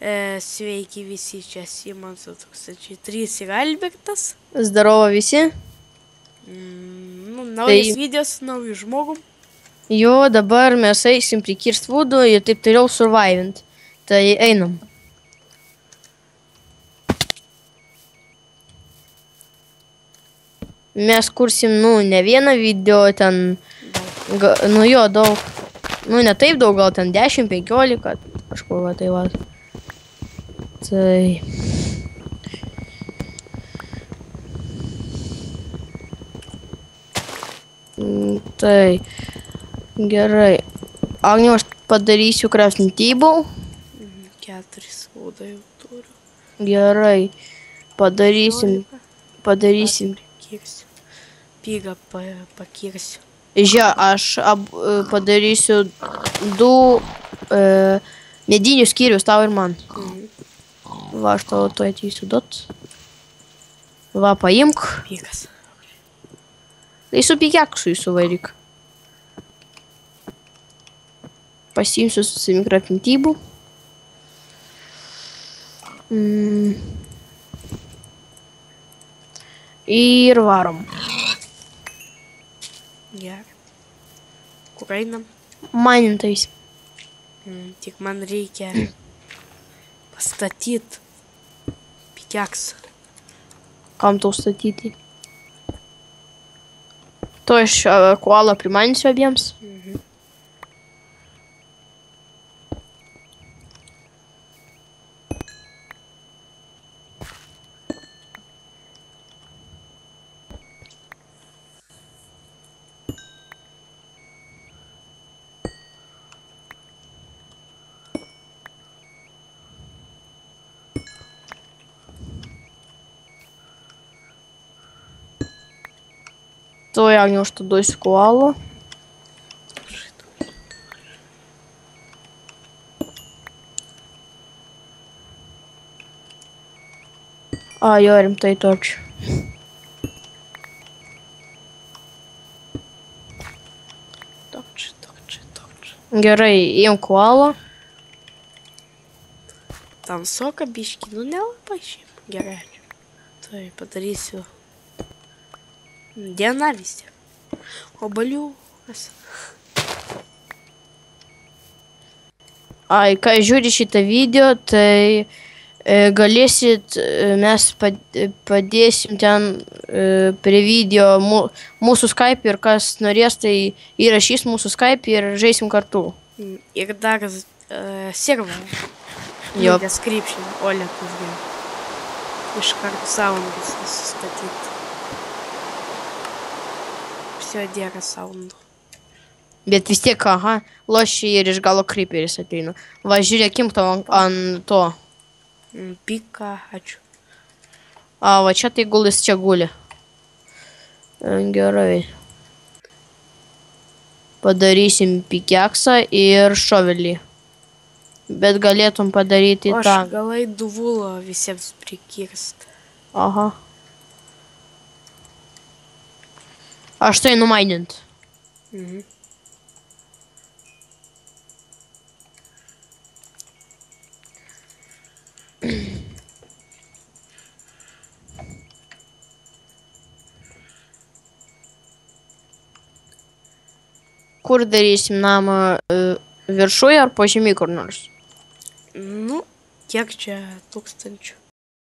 Sveiki visi, čia Simons 2003 ir Albertas. Zdarovo visi. Naujas videos, naujų žmogų. Jo, dabar mes eisim prikirst vūdų ir taip toliau survivint. Tai einam. Mes kursim, ne vieną video, ten, daug. Ne taip daug, gal ten 10-15, kažkur va tai va. Tai... Tai... Gerai. Agniau, aš padarysiu crafting table. 4 vūdą jau turiu. Gerai. Padarysim. Kirsiu. Pygą pakirsiu. Žiūrėk, aš padarysiu 2 medinius skyrius tau ir man. Va, aš tau to ateisiu duot. Va, paimk. Pygas. Tai su pikeksui suvaryk. Pasiimsiu su savimi crafting table. Ir varom. Gerai. Kur einam? Manintais. Tik man reikia pastatyti pikeksą. Kam tau statyti? To aš koalą primaninsiu abiems. То я Agniau, aš tau duosiu koalą. Jo, rimtai točiu. Točiu. Gerai, įjom koalą. Tamsoka biški, nelabai šiaip. Gerai. Tai padarysiu diena vis tiek. Obalių. Kai žiūri šitą video, tai galėsit, mes padėsim ten prie video mūsų Skype ir kas norės, tai įrašys mūsų Skype ir žaisim kartu. Ir dar serverą. Jo. Description, Oля kuzgai. Iš karto soundus sustatyti. Все dėra soundų. Bet vis tiek, lošiai ir iš galo creeperis ateina. Va, žiūrėk, imk tau ant to. Pika, ačiū. Va, čia tai gulis, čia guli. Gerai. Padarysim pikeksą ir šovelį. Bet galėtum padaryti tą. Aš galai duvulą visiems prikirst. Aha. Aš tai numainint. Kur darysim namą, viršuje ar po žemį kur nors? Kiek čia 1000?